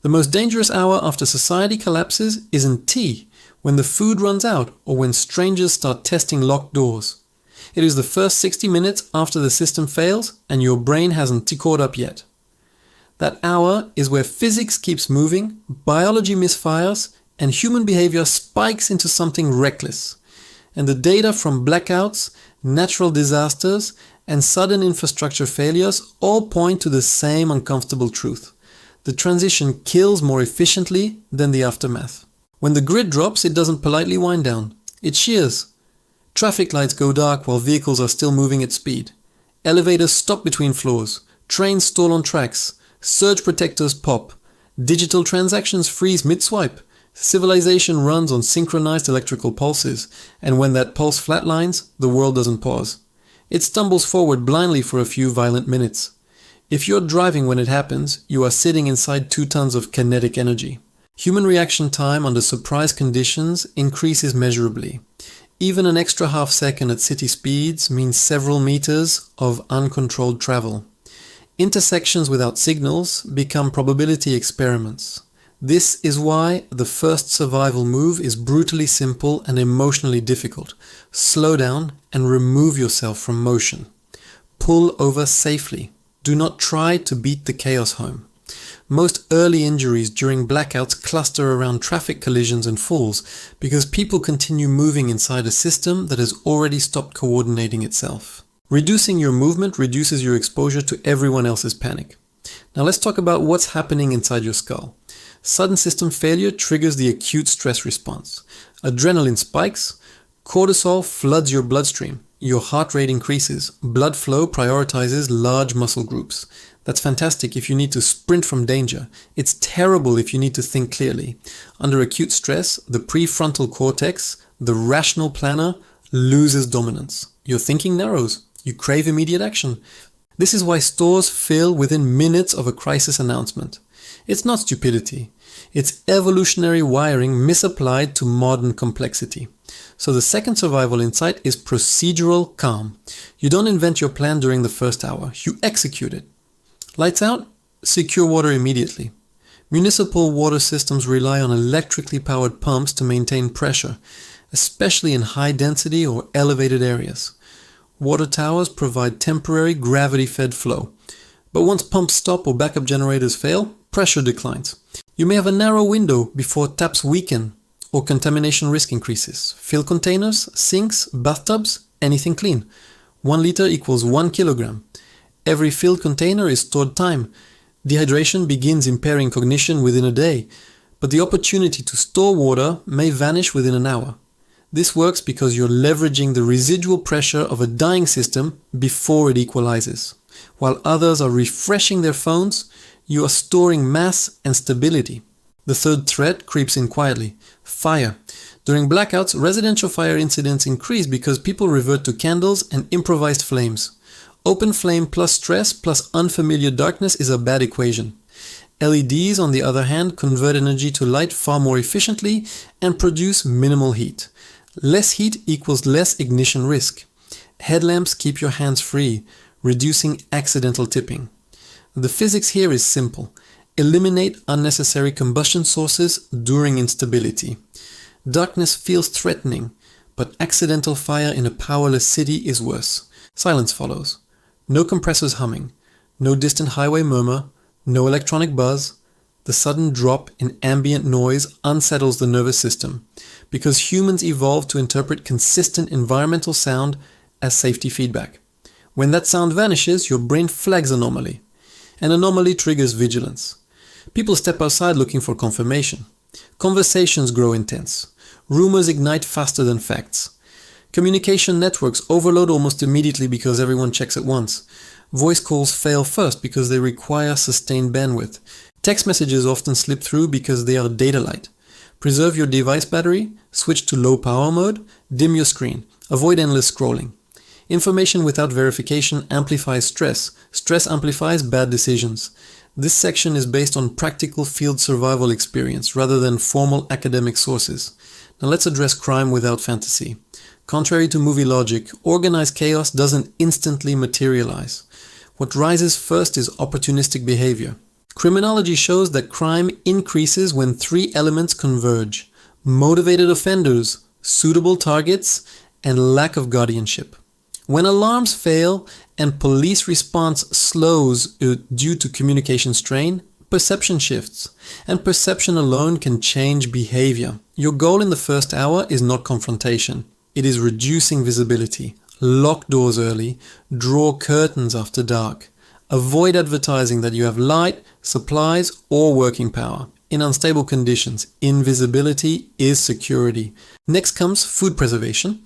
The most dangerous hour after society collapses isn't T, when the food runs out or when strangers start testing locked doors. It is the first 60 minutes after the system fails and your brain hasn't caught up yet. That hour is where physics keeps moving, biology misfires, and human behavior spikes into something reckless. And the data from blackouts, natural disasters, and sudden infrastructure failures all point to the same uncomfortable truth. The transition kills more efficiently than the aftermath. When the grid drops, it doesn't politely wind down. It shears. Traffic lights go dark while vehicles are still moving at speed. Elevators stop between floors. Trains stall on tracks. Surge protectors pop. Digital transactions freeze mid-swipe. Civilization runs on synchronized electrical pulses, and when that pulse flatlines, the world doesn't pause. It stumbles forward blindly for a few violent minutes. If you're driving when it happens, you are sitting inside 2 tons of kinetic energy. Human reaction time under surprise conditions increases measurably. Even an extra half second at city speeds means several meters of uncontrolled travel. Intersections without signals become probability experiments. This is why the first survival move is brutally simple and emotionally difficult. Slow down and remove yourself from motion. Pull over safely. Do not try to beat the chaos home. Most early injuries during blackouts cluster around traffic collisions and falls because people continue moving inside a system that has already stopped coordinating itself. Reducing your movement reduces your exposure to everyone else's panic. Now let's talk about what's happening inside your skull. Sudden system failure triggers the acute stress response. Adrenaline spikes, cortisol floods your bloodstream, your heart rate increases, blood flow prioritizes large muscle groups. That's fantastic if you need to sprint from danger. It's terrible if you need to think clearly. Under acute stress, the prefrontal cortex, the rational planner, loses dominance. Your thinking narrows. You crave immediate action. This is why stores fill within minutes of a crisis announcement. It's not stupidity. It's evolutionary wiring misapplied to modern complexity. So the second survival insight is procedural calm. You don't invent your plan during the first hour. You execute it. Lights out? Secure water immediately. Municipal water systems rely on electrically powered pumps to maintain pressure, especially in high density or elevated areas. Water towers provide temporary gravity-fed flow. But once pumps stop or backup generators fail, pressure declines. You may have a narrow window before taps weaken or contamination risk increases. Fill containers, sinks, bathtubs, anything clean. 1 liter equals 1 kilogram. Every filled container is stored time. Dehydration begins impairing cognition within a day, but the opportunity to store water may vanish within an hour. This works because you're leveraging the residual pressure of a dying system before it equalizes. While others are refreshing their phones, you are storing mass and stability. The third threat creeps in quietly: fire. During blackouts, residential fire incidents increase because people revert to candles and improvised flames. Open flame plus stress plus unfamiliar darkness is a bad equation. LEDs, on the other hand, convert energy to light far more efficiently and produce minimal heat. Less heat equals less ignition risk. Headlamps keep your hands free, reducing accidental tipping. The physics here is simple. Eliminate unnecessary combustion sources during instability. Darkness feels threatening, but accidental fire in a powerless city is worse. Silence follows. No compressors humming, no distant highway murmur, no electronic buzz. The sudden drop in ambient noise unsettles the nervous system, because humans evolved to interpret consistent environmental sound as safety feedback. When that sound vanishes, your brain flags anomaly. An anomaly triggers vigilance. People step outside looking for confirmation. Conversations grow intense. Rumors ignite faster than facts. Communication networks overload almost immediately because everyone checks at once. Voice calls fail first because they require sustained bandwidth. Text messages often slip through because they are data light. Preserve your device battery, switch to low power mode, dim your screen, avoid endless scrolling. Information without verification amplifies stress. Stress amplifies bad decisions. This section is based on practical field survival experience rather than formal academic sources. Now let's address crime without fantasy. Contrary to movie logic, organized chaos doesn't instantly materialize. What rises first is opportunistic behavior. Criminology shows that crime increases when three elements converge: motivated offenders, suitable targets, and lack of guardianship. When alarms fail and police response slows due to communication strain, perception shifts, and perception alone can change behavior. Your goal in the first hour is not confrontation. It is reducing visibility, lock doors early, draw curtains after dark. Avoid advertising that you have light, supplies, or working power. In unstable conditions, invisibility is security. Next comes food preservation.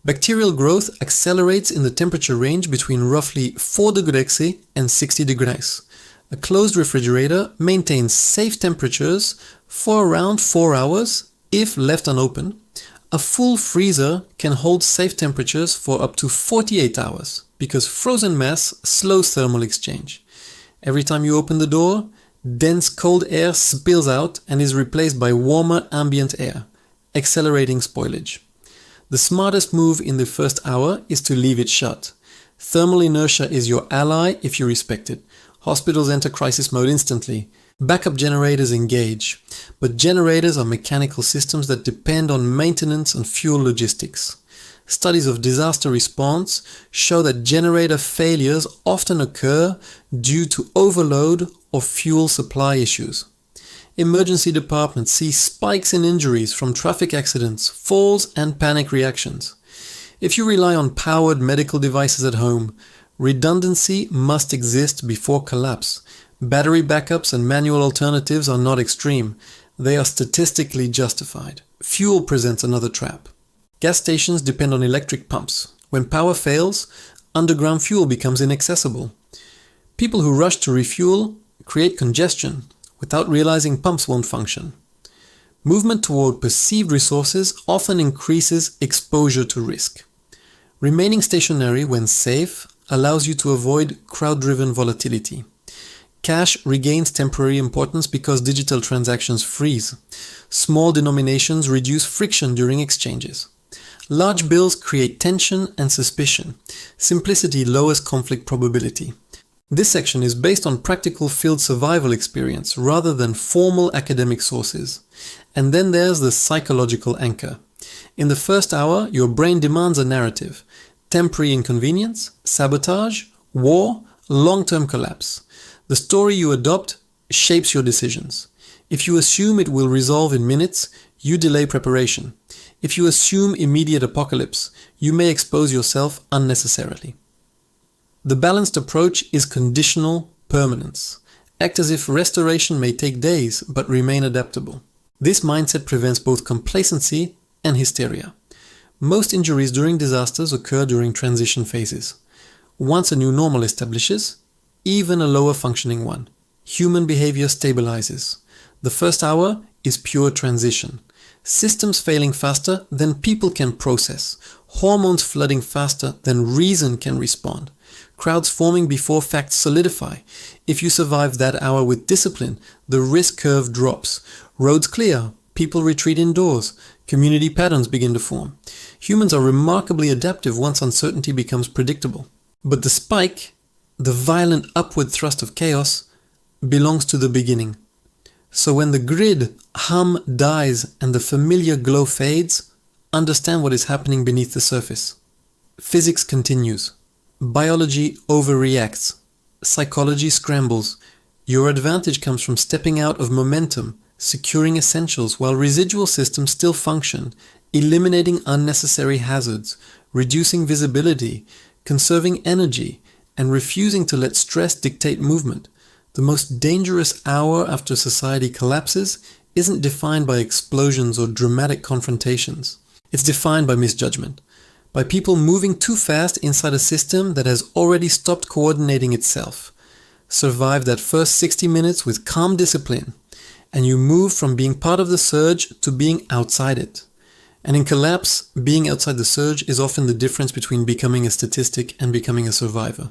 Bacterial growth accelerates in the temperature range between roughly 4 degrees and 60 degrees. A closed refrigerator maintains safe temperatures for around 4 hours if left unopened. A full freezer can hold safe temperatures for up to 48 hours because frozen mass slows thermal exchange. Every time you open the door, dense cold air spills out and is replaced by warmer ambient air, accelerating spoilage. The smartest move in the first hour is to leave it shut. Thermal inertia is your ally if you respect it. Hospitals enter crisis mode instantly. Backup generators engage. But generators are mechanical systems that depend on maintenance and fuel logistics. Studies of disaster response show that generator failures often occur due to overload or fuel supply issues. Emergency departments see spikes in injuries from traffic accidents, falls, and panic reactions. If you rely on powered medical devices at home, redundancy must exist before collapse. Battery backups and manual alternatives are not extreme. They are statistically justified. Fuel presents another trap. Gas stations depend on electric pumps. When power fails, underground fuel becomes inaccessible. People who rush to refuel create congestion without realizing pumps won't function. Movement toward perceived resources often increases exposure to risk. Remaining stationary when safe allows you to avoid crowd-driven volatility. Cash regains temporary importance because digital transactions freeze. Small denominations reduce friction during exchanges. Large bills create tension and suspicion. Simplicity lowers conflict probability. This section is based on practical field survival experience rather than formal academic sources. And then there's the psychological anchor. In the first hour, your brain demands a narrative: temporary inconvenience, sabotage, war, long-term collapse. The story you adopt shapes your decisions. If you assume it will resolve in minutes, you delay preparation. If you assume immediate apocalypse, you may expose yourself unnecessarily. The balanced approach is conditional permanence. Act as if restoration may take days but remain adaptable. This mindset prevents both complacency and hysteria. Most injuries during disasters occur during transition phases. Once a new normal establishes, even a lower functioning one, human behavior stabilizes. The first hour is pure transition. Systems failing faster than people can process. Hormones flooding faster than reason can respond. Crowds forming before facts solidify. If you survive that hour with discipline, the risk curve drops. Roads clear, people retreat indoors, community patterns begin to form. Humans are remarkably adaptive once uncertainty becomes predictable. But the spike, the violent upward thrust of chaos, belongs to the beginning. So when the grid hum dies and the familiar glow fades, understand what is happening beneath the surface. Physics continues. Biology overreacts. Psychology scrambles. Your advantage comes from stepping out of momentum, securing essentials while residual systems still function, eliminating unnecessary hazards, reducing visibility, conserving energy, and refusing to let stress dictate movement. The most dangerous hour after society collapses isn't defined by explosions or dramatic confrontations. It's defined by misjudgment, by people moving too fast inside a system that has already stopped coordinating itself. Survive that first 60 minutes with calm discipline, and you move from being part of the surge to being outside it. And in collapse, being outside the surge is often the difference between becoming a statistic and becoming a survivor.